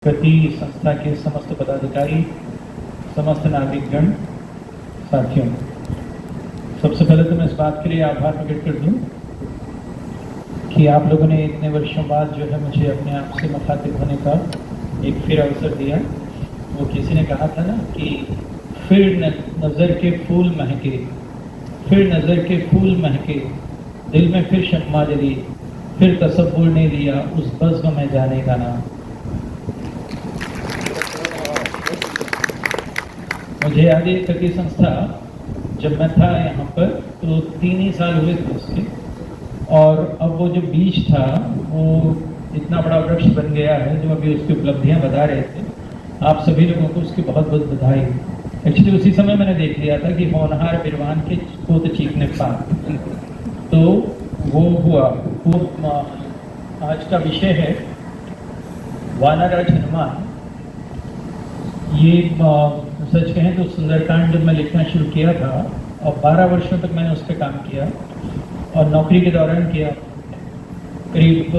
प्रति संस्था के समस्त पदाधिकारी, समस्त नागरिकगण, साथियों, सबसे पहले तो मैं इस बात के लिए आभार प्रकट कर दूं कि आप लोगों ने इतने वर्षों बाद जो है मुझे अपने आप से मुखातिब होने का एक फिर अवसर दिया। वो किसी ने कहा था ना कि फिर नज़र के फूल महके, फिर नज़र के फूल महके, दिल में फिर शम्मा जली, फिर तसव्वुर ने लिया उस बज़्म में जाने का नाम। मुझे याद है प्रति संस्था जब मैं था यहाँ पर तो 3 ही साल हुए थे उसके, और अब वो जो बीज था वो इतना बड़ा वृक्ष बन गया है जो अभी उसकी उपलब्धियाँ बता रहे थे। आप सभी लोगों को उसकी बहुत बहुत बधाई। एक्चुअली उसी समय मैंने देख लिया था कि होनहार बिरवान के कोत चीखने पार, तो वो हुआ। वो आज का विषय है वानरराज हनुमान। ये सच कहें तो सुंदरकांड जब मैं लिखना शुरू किया था और 12 वर्षों तक मैंने उस पर काम किया और नौकरी के दौरान किया। करीब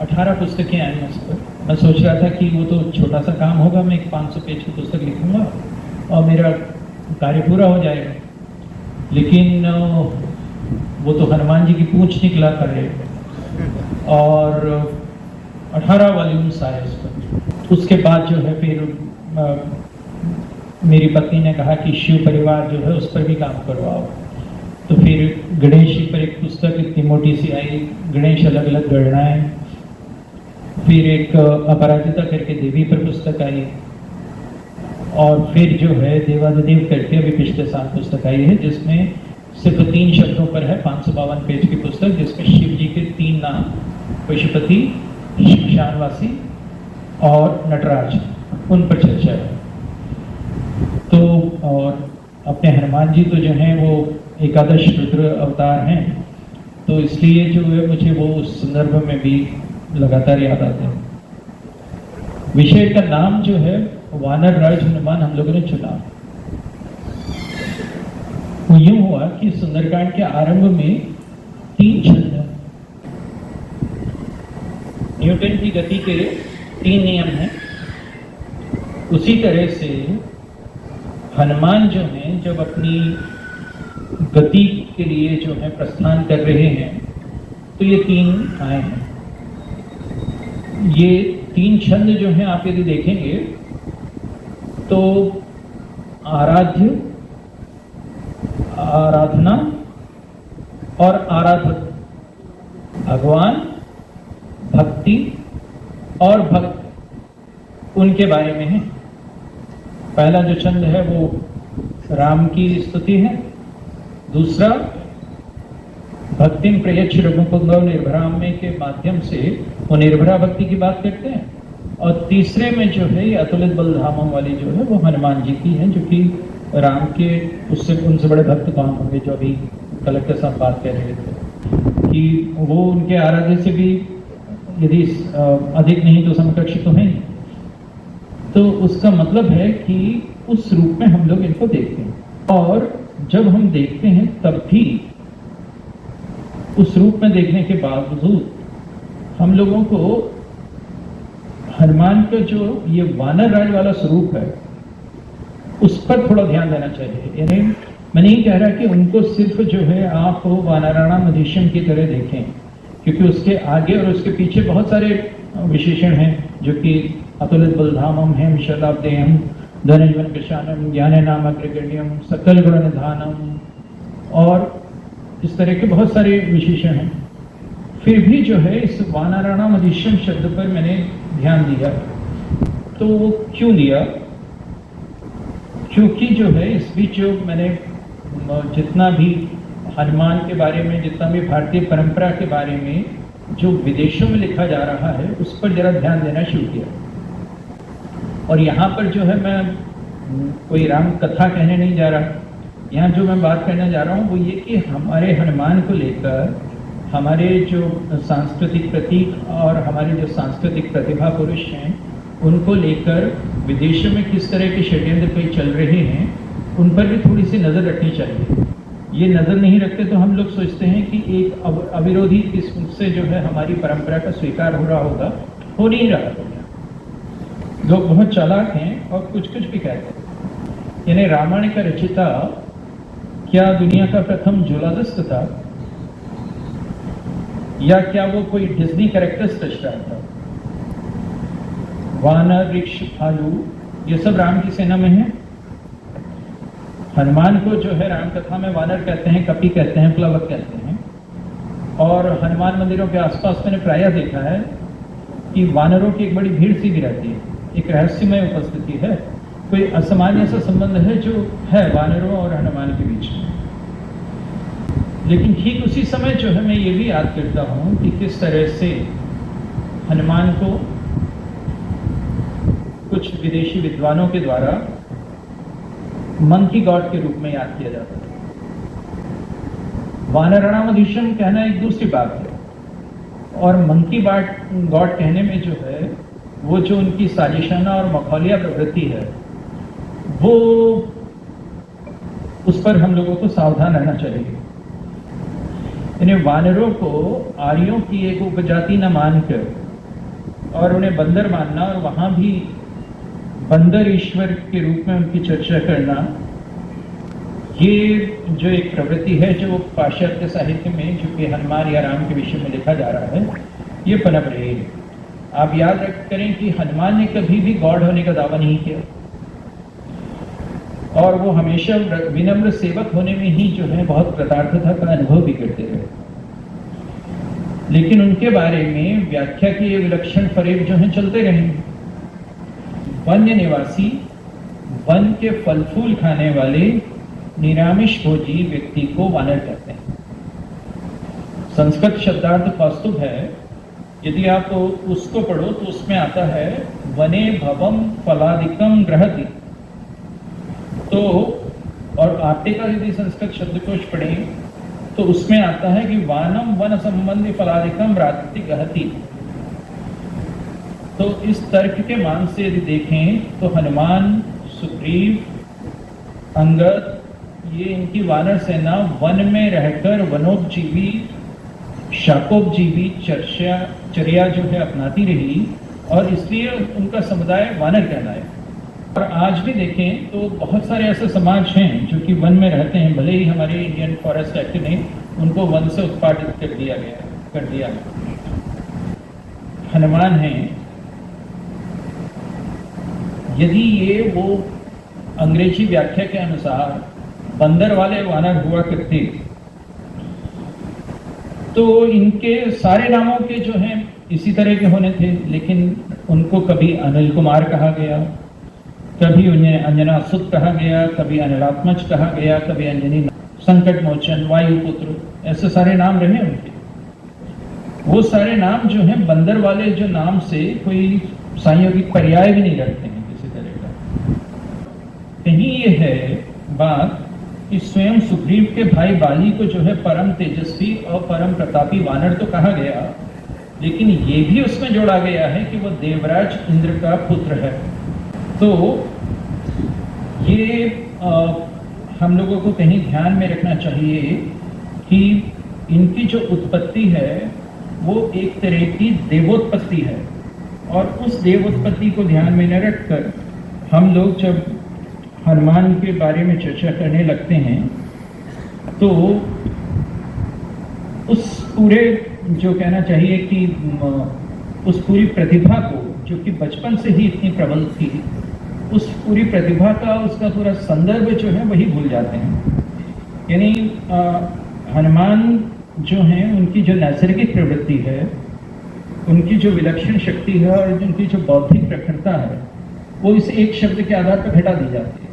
18 पुस्तकें आई उस पर। मैं सोच रहा था कि वो तो छोटा सा काम होगा, मैं एक 500 पेज की पुस्तक लिखूंगा और मेरा कार्य पूरा हो जाएगा, लेकिन वो तो हनुमान जी की पूंछ निकला करे और 18 वॉल्यूम्स आए उस पर। उसके बाद जो है फिर मेरी पत्नी ने कहा कि शिव परिवार जो है उस पर भी काम करवाओ, तो फिर गणेश जी पर एक पुस्तक इतनी मोटी सी आई, गणेश अलग अलग गणनाएं। फिर एक अपराजिता करके देवी पर पुस्तक आई, और फिर जो है देवादिदेव करके अभी पिछले साल पुस्तक आई है जिसमें सिर्फ 3 शब्दों पर है, 552 पेज की पुस्तक, जिसमें शिव जी के 3 नाम, पशुपति, श्मशानवासी और नटराज, उन पर चर्चा है। तो और अपने हनुमान जी तो जो हैं वो एकादश रुद्र अवतार हैं, तो इसलिए जो है मुझे वो उस संदर्भ में भी लगातार याद आते हैं। विषय का नाम जो है वानरराज हनुमान हम लोगों ने चुना। वो यूं हुआ कि सुंदरकांड के आरंभ में 3 छंद हैं। न्यूटन की गति के 3 नियम हैं। उसी तरह से हनुमान जो हैं जब अपनी गति के लिए जो है प्रस्थान कर रहे हैं तो ये 3 आए हैं। ये 3 छंद जो हैं आप यदि देखेंगे तो आराध्य, आराधना और आराधक, भगवान, भक्ति और भक्त, उनके बारे में है। पहला जो छंद है वो राम की स्तुति है, दूसरा भक्तिम प्रयच्छ रघुपुंगव निर्भराम में के माध्यम से वो निर्भरा भक्ति की बात करते हैं, और तीसरे में जो है ये अतुलित बलधामम वाली जो है वो हनुमान जी की है, जो कि राम के उससे उनसे बड़े भक्त कौन होंगे, जो अभी कलेक्टर साहब बात कर रहे थे कि वो उनके आराध्य से भी यदि अधिक नहीं तो समकक्ष तो है। तो उसका मतलब है कि उस रूप में हम लोग इनको देखते हैं, और जब हम देखते हैं तब भी उस रूप में देखने के बावजूद हम लोगों को हनुमान का जो ये वानर राज वाला स्वरूप है उस पर थोड़ा ध्यान देना चाहिए। यानी मैं नहीं कह रहा कि उनको सिर्फ जो है आप वानराणाम मधीशम की तरह देखें, क्योंकि उसके आगे और उसके पीछे बहुत सारे विशेषण हैं जो कि अतुलित बलधामम हेम शताब्देयम धनंजन कृशानम ज्ञान नाम अग्रगण्यम सकल गुण निधानम, और इस तरह के बहुत सारे विशेषण हैं। फिर भी जो है इस वानराणाम मधीशम शब्द पर मैंने ध्यान दिया। तो वो क्यों दिया? क्योंकि जो है इस बीच जो मैंने जितना भी हनुमान के बारे में, जितना भी भारतीय परंपरा के बारे में जो विदेशों में लिखा जा रहा है उस पर जरा ध्यान देना शुरू किया। और यहाँ पर जो है मैं कोई राम कथा कहने नहीं जा रहा। यहाँ जो मैं बात करने जा रहा हूँ वो ये कि हमारे हनुमान को लेकर हमारे जो सांस्कृतिक प्रतीक और हमारे जो सांस्कृतिक प्रतिभा पुरुष हैं उनको लेकर विदेशों में किस तरह के षड्यंत्र कई चल रहे हैं, उन पर भी थोड़ी सी नज़र रखनी चाहिए। ये नज़र नहीं रखते तो हम लोग सोचते हैं कि एक अविरोधी किस्म से जो है हमारी परंपरा का स्वीकार हो रहा होगा, हो नहीं रहा होगा। लोग बहुत चालाक हैं और कुछ कुछ भी कहते हैं। यानी रामायण का रचिता क्या दुनिया का प्रथम जोलादस्त था, या क्या वो कोई डिज्नी कैरेक्टर्स रच रहा था? वानर, ऋक्ष, भालू, ये सब राम की सेना में है। हनुमान को जो है राम कथा में वानर कहते हैं, कपि कहते हैं, प्लवक कहते हैं। और हनुमान मंदिरों के आसपास मैंने प्रायः देखा है कि वानरों की एक बड़ी भीड़ सी भी रहती है, एक रहस्यमय उपस्थिति है, कोई असामान्य सा संबंध है जो है वानरों और हनुमान के बीच में। लेकिन ठीक उसी समय जो है मैं ये भी याद करता हूँ कि किस तरह से हनुमान को कुछ विदेशी विद्वानों के द्वारा मंकी गॉड के रूप में याद किया जाता है। वानराणामधीशम कहना एक दूसरी बात है, और मंकी गॉड कहने में जो है वो जो उनकी साजिशाना और मखौलिया प्रवृत्ति है, वो उस पर हम लोगों को सावधान रहना चाहिए। यानी वानरों को आर्यों की एक उपजाति न मानकर और उन्हें बंदर मानना और वहां भी बंदर ईश्वर के रूप में उनकी चर्चा करना, ये जो एक प्रवृत्ति है जो पाश्चात्य साहित्य में जो कि हनुमान या राम के विषय में लिखा जा रहा है, ये पनप रही है। आप याद करें कि हनुमान ने कभी भी गॉड होने का दावा नहीं किया, और वो हमेशा विनम्र सेवक होने में ही जो है बहुत कृतार्थता का अनुभव भी करते रहे। लेकिन उनके बारे में व्याख्या के ये विलक्षण फरेब जो हैं चलते रहे। वन्य निवासी, वन के फल फूल खाने वाले निरामिष भोजी व्यक्ति को वानर कहते हैं। संस्कृत शब्दार्थ कौस्तुभ है, यदि आप उसको पढ़ो तो उसमें आता है वने भवम फलादिकम ग्रहति। तो और आटे का यदि संस्कृत शब्दकोश पढ़ें तो उसमें आता है कि वानम वन संबंधी फलादिकम रात्रि गहति। तो इस तर्क के मान से यदि देखें तो हनुमान, सुग्रीव, अंगद, ये इनकी वानर सेना वन में रहकर वनोपजीवी, शाकोपजीवी चर्या जो है अपनाती रही, और इसलिए उनका समुदाय वानर कहलाए। और आज भी देखें तो बहुत सारे ऐसे समाज हैं जो कि वन में रहते हैं, भले ही हमारे इंडियन फॉरेस्ट एक्ट ने उनको वन से उत्पादित कर दिया। हनुमान हैं, यदि ये वो अंग्रेजी व्याख्या के अनुसार बंदर वाले वानर हुआ करते तो इनके सारे नामों के जो हैं इसी तरह के होने थे। लेकिन उनको कभी अनिल कुमार कहा गया, कभी उन्हें अंजना सुत कहा गया, कभी अनिलात्मज कहा गया, कभी अंजनी, संकट मोचन, वायुपुत्र, ऐसे सारे नाम रहे उनके। वो सारे नाम जो हैं बंदर वाले जो नाम से कोई संयोगिक पर्याय भी नहीं रखते हैं किसी तरह का। कहीं ये है बात कि स्वयं सुग्रीव के भाई बाली को जो है परम तेजस्वी और परम प्रतापी वानर तो कहा गया, लेकिन ये भी उसमें जोड़ा गया है कि वो देवराज इंद्र का पुत्र है। तो ये हम लोगों को कहीं ध्यान में रखना चाहिए कि इनकी जो उत्पत्ति है वो एक तरह की देवोत्पत्ति है, और उस देवोत्पत्ति को ध्यान में न रखकर हम लोग जब हनुमान के बारे में चर्चा करने लगते हैं तो उस पूरे जो कहना चाहिए कि उस पूरी प्रतिभा को जो कि बचपन से ही इतनी प्रबल थी, उस पूरी प्रतिभा का उसका पूरा संदर्भ जो है वही भूल जाते हैं। यानी हनुमान जो हैं उनकी जो नैसर्गिक प्रवृत्ति है, उनकी जो विलक्षण शक्ति है और उनकी जो बौद्धिक प्रखरता है, वो इस एक शब्द के आधार पर घटा दी जाती है।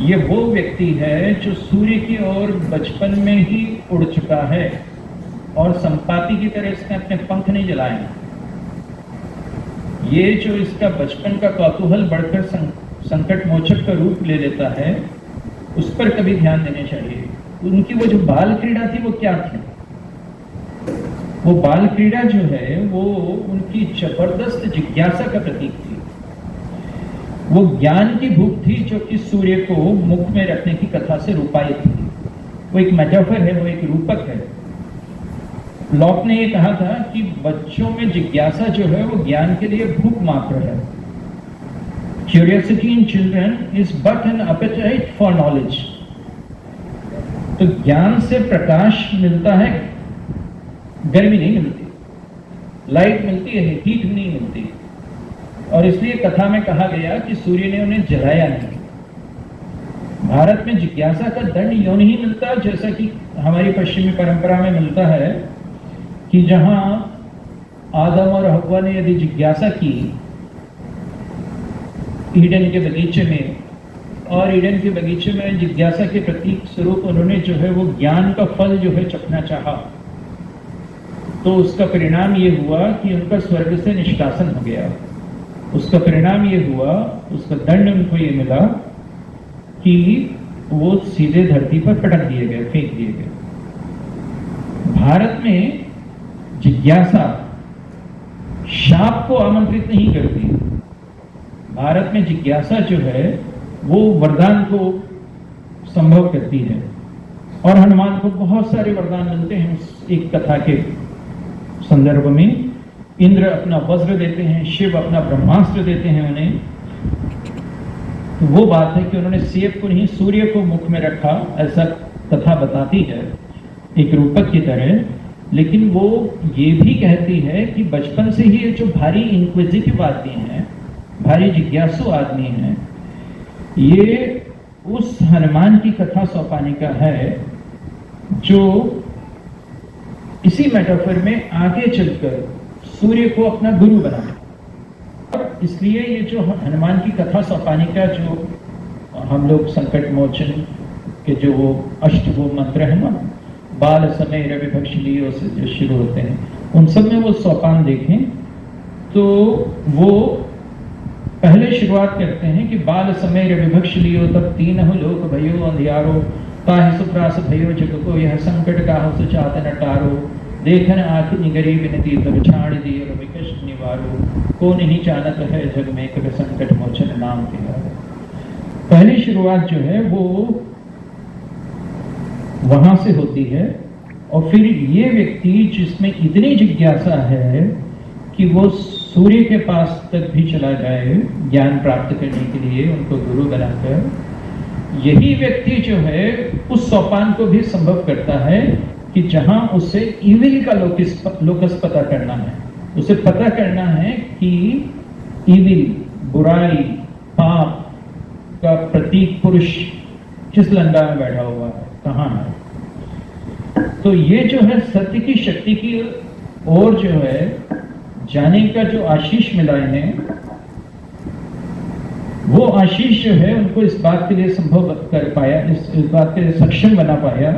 ये वो व्यक्ति है जो सूर्य की ओर बचपन में ही उड़ चुका है और संपाति की तरह इसने अपने पंख नहीं जलाए। ये जो इसका बचपन का कौतूहल बढ़कर संकट मोचक का रूप ले लेता है, उस पर कभी ध्यान देने चाहिए। उनकी वो जो बाल क्रीड़ा थी वो क्या थी? वो बाल क्रीड़ा जो है वो उनकी जबरदस्त जिज्ञासा का प्रतीक थी। वो ज्ञान की भूख थी जो कि सूर्य को मुख में रखने की कथा से रूपायित थी। वो एक मेटाफर है, वो एक रूपक है। लॉक ने ये कहा था कि बच्चों में जिज्ञासा जो है वो ज्ञान के लिए भूख मात्र है। Curiosity in children is but an appetite for knowledge. तो ज्ञान से प्रकाश मिलता है, गर्मी नहीं मिलती, लाइट मिलती है, हीट नहीं मिलती। और इसलिए कथा में कहा गया कि सूर्य ने उन्हें जलाया नहीं। भारत में जिज्ञासा का दंड यूं नहीं मिलता जैसा कि हमारी पश्चिमी परंपरा में मिलता है कि जहां आदम और हव्वा ने यदि जिज्ञासा की ईडन के बगीचे में, और ईडन के बगीचे में जिज्ञासा के प्रतीक स्वरूप उन्होंने जो है वो ज्ञान का फल जो है चखना चाहा, तो उसका परिणाम ये हुआ कि उनका स्वर्ग से निष्कासन हो गया। उसका परिणाम ये हुआ, उसका दंड उनको ये मिला कि वो सीधे धरती पर पटक दिए गए, फेंक दिए गए। भारत में जिज्ञासा शाप को आमंत्रित नहीं करती। भारत में जिज्ञासा जो है वो वरदान को संभव करती है। और हनुमान को बहुत सारे वरदान मिलते हैं उस एक कथा के संदर्भ में। इंद्र अपना वज्र देते हैं, शिव अपना ब्रह्मास्त्र देते हैं उन्हें। तो वो बात है कि उन्होंने सेब को नहीं सूर्य को मुख में रखा, ऐसा कथा बताती है एक रूपक की तरह। लेकिन वो ये भी कहती है कि बचपन से ही जो भारी इंक्विजिटिव आदमी हैं, भारी जिज्ञासु आदमी हैं, ये उस हनुमान की कथा सौंपाने का है जो इसी मेटाफर में आगे चलकर सूर्य को अपना गुरु बनाए। और इसलिए ये जो हनुमान की कथा सौंपाने का जो हम लोग संकट मोचन के जो वो वो मंत्र है ना, बाल समय रवि भक्ष लियो से जो शुरू होते हैं, उन सब में वो सोपान देखें तो वो पहले शुरुआत करते हैं कि बाल समय रवि भक्ष लियो तब तीन हो लोक भयो अंधियारो ताहि सुप्रास भयो जग को यह संकट का हो सुचात न टारो देखन आँख निगरी विनती तब छाड़ दिए रवि कष्ट निवारो को नहीं जानत है जग में कभी संकट मोचन नाम के। पहली शुरुआत जो है वो वहां से होती है। और फिर ये व्यक्ति जिसमें इतनी जिज्ञासा है कि वो सूर्य के पास तक भी चला जाए ज्ञान प्राप्त करने के लिए, उनको गुरु बनाकर, यही व्यक्ति जो है उस सोपान को भी संभव करता है कि जहां उसे इविल का लोकस पता करना है। उसे पता करना है कि इविल, बुराई, पाप का प्रतीक पुरुष किस लंका में बैठा हुआ है, कहां है। तो ये जो है सत्य की शक्ति की ओर जो है जाने का जो आशीष मिला है, वो आशीष जो है उनको इस बात के लिए संभव कर पाया, इस बात के लिए सक्षम बना पाया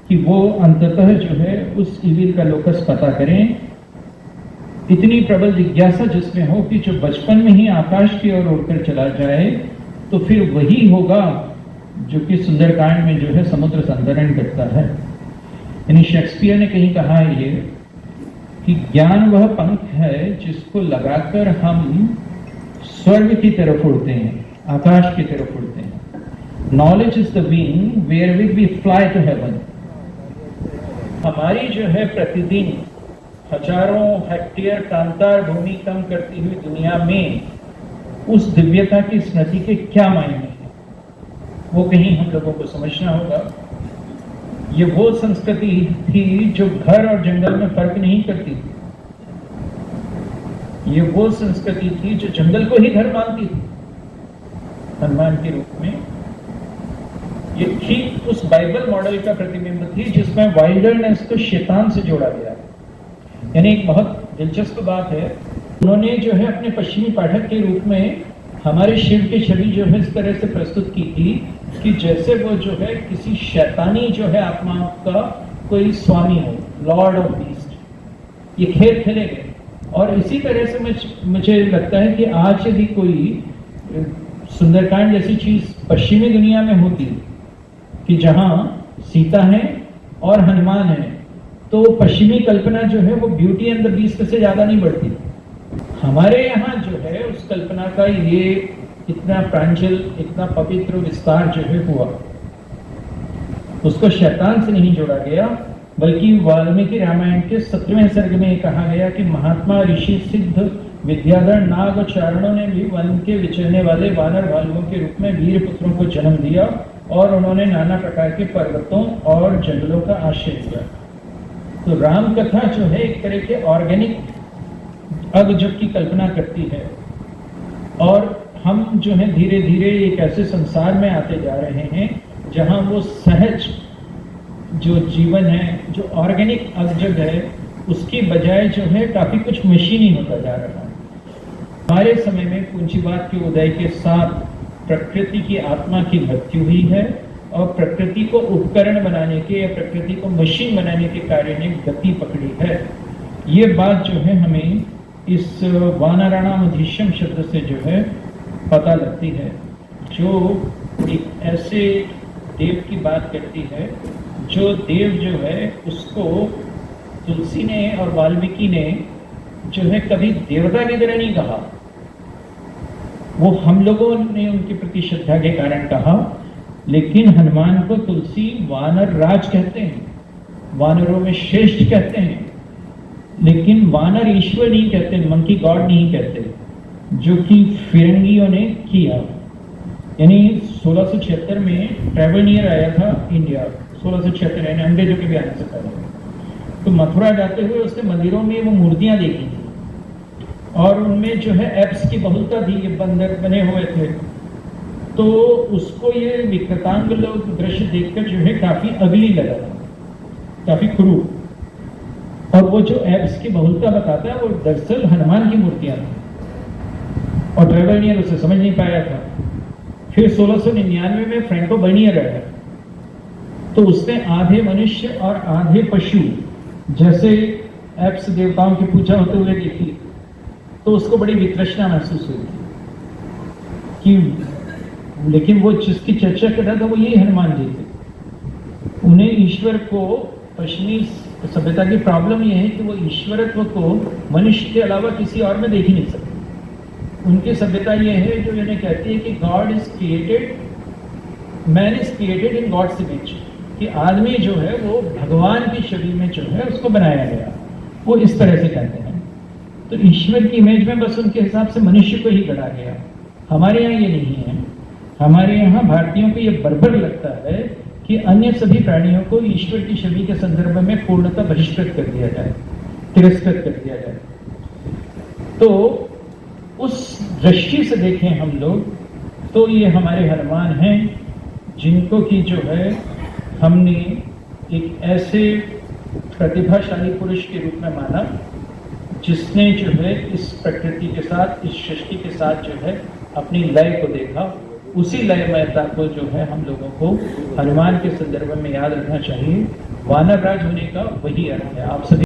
कि वो अंततः जो है उस इविल का लोकस पता करें। इतनी प्रबल जिज्ञासा जिसमें हो कि जो बचपन में ही आकाश की ओर उड़कर चला जाए, तो फिर वही होगा जो कि सुंदरकांड में जो है समुद्र संतरण करता है। यानी शेक्सपियर ने कहीं कहा है ये कि ज्ञान वह पंख है जिसको लगाकर हम स्वर्ग की तरफ उड़ते हैं, आकाश की तरफ उड़ते हैं। Knowledge is the wing where with we fly to heaven. हमारी जो है प्रतिदिन हजारों हेक्टेयर कांतार भूमि कम करती हुई दुनिया में उस दिव्यता की स्मृति के क्या मायने हैं, वो कहीं हम लोगों को समझना होगा। ये वो संस्कृति थी जो घर और जंगल में फर्क नहीं करती थी। ये वो संस्कृति थी जो जंगल को ही घर मानती थी हनुमान के रूप में। ये ठीक उस बाइबल मॉडल का प्रतिबिंब थी जिसमें वाइल्डरनेस को शैतान से जोड़ा गया। यानी एक बहुत दिलचस्प बात है, उन्होंने जो है अपने पश्चिमी पाठक के रूप में हमारे शिव की छवि जो है इस तरह से प्रस्तुत की थी कि जैसे वो जो है किसी शैतानी जो है आत्माओं का कोई स्वामी हो, लॉर्ड ऑफ बीस्ट। ये खेल खेले गए। और इसी तरह से मुझे लगता है कि आज यदि कोई सुंदरकांड जैसी चीज पश्चिमी दुनिया में होती कि जहां सीता है और हनुमान है, तो पश्चिमी कल्पना जो है वो ब्यूटी एंड द बीस्ट से ज्यादा नहीं बढ़ती। हमारे यहाँ जो है उस कल्पना का ये इतना प्रांजल, इतना पवित्र विस्तार जो है हुआ, उसको शैतान से नहीं जोड़ा गया, बल्कि वाल्मीकि रामायण के 17वें सर्ग में कहा गया कि महात्मा ऋषि सिद्ध विद्याधर नाग और चारणों ने भी वन के विचरने वाले वानर भालुओं के रूप में वीर पुत्रों को जन्म दिया और उन्होंने नाना प्रकार के पर्वतों और जंगलों का आश्रय लिया। तो राम कथा जो है एक तरह के ऑर्गेनिक अगजब की कल्पना करती है और हम जो है धीरे धीरे एक ऐसे संसार में आते जा रहे हैं जहां वो सहज जो जीवन है, जो ऑर्गेनिक अगजब है, उसकी बजाय जो है काफी कुछ मशीनी होता जा रहा है। हमारे समय में पूंजीवाद के उदय के साथ प्रकृति की आत्मा की मृत्यु हुई है और प्रकृति को उपकरण बनाने के या प्रकृति को मशीन बनाने के कार्य ने गति पकड़ी है। ये बात जो है हमें इस वानराणामधीशम शब्द से जो है पता लगती है, जो एक ऐसे देव की बात करती है जो देव जो है उसको तुलसी ने और वाल्मीकि ने जो है कभी देवता की तरह नहीं कहा, वो हम लोगों ने उनके प्रति श्रद्धा के कारण कहा। लेकिन हनुमान को तुलसी वानर राज कहते हैं, वानरों में श्रेष्ठ कहते हैं, लेकिन वानर ईश्वर नहीं कहते, मंकी गॉड नहीं कहते, जो कि फिरंगियों ने किया। यानी 1676 में ट्रेवलनियर आया था इंडिया, 1676 यानी अंग्रेजों के भी आने से पहले। तो मथुरा जाते हुए उसने मंदिरों में वो मूर्तियां देखी थी और उनमें जो है एप्स की बहुलता थी, ये बंदर बने हुए थे। तो उसको ये विकटांग लोग दृश्य देखकर जो है काफी अगली लगा, काफी क्रूर। और वो जो एप्स की बहुलता बताता है वो दरअसल हनुमान की मूर्तियां थी और ट्रेवलनियर उसे समझ नहीं पाया था। फिर 1699 में फ्रैंको बर्नियर आया तो उसने आधे मनुष्य और आधे पशु जैसे एप्स देवताओं की पूजा होते हुए देखी, तो उसको बड़ी वितृष्णा महसूस हुई कि लेकिन वो जिसकी चर्चा कर रहा था वो यही हनुमान जी थे। उन्हें ईश्वर को, पश्चिमी सभ्यता की प्रॉब्लम यह है कि वो ईश्वरत्व को मनुष्य के अलावा किसी और में देख ही नहीं सकते। उनकी सभ्यता यह है जो इन्हें कहती है कि God is created, man is created in God's image, कि आदमी जो है वो भगवान की छवि में जो है उसको बनाया गया, वो इस तरह से कहते हैं। तो ईश्वर की इमेज में बस उनके हिसाब से मनुष्य को ही गढ़ा गया। हमारे यहाँ ये नहीं है। हमारे यहाँ भारतीयों को ये बर्बर लगता है कि अन्य सभी प्राणियों को ईश्वर की छवि के संदर्भ में पूर्णतः बहिष्कृत कर दिया जाए, तिरस्कृत कर दिया जाए। तो उस दृष्टि से देखें हम लोग तो ये हमारे हनुमान हैं जिनको कि जो है हमने एक ऐसे प्रतिभाशाली पुरुष के रूप में माना जिसने जो है इस प्रकृति के साथ, इस सृष्टि के साथ जो है अपनी लय को देखा। उसी लयमयता को जो है हम लोगों को हनुमान के संदर्भ में याद रखना चाहिए। वानर राज होने का वही अर्थ है। आप सभी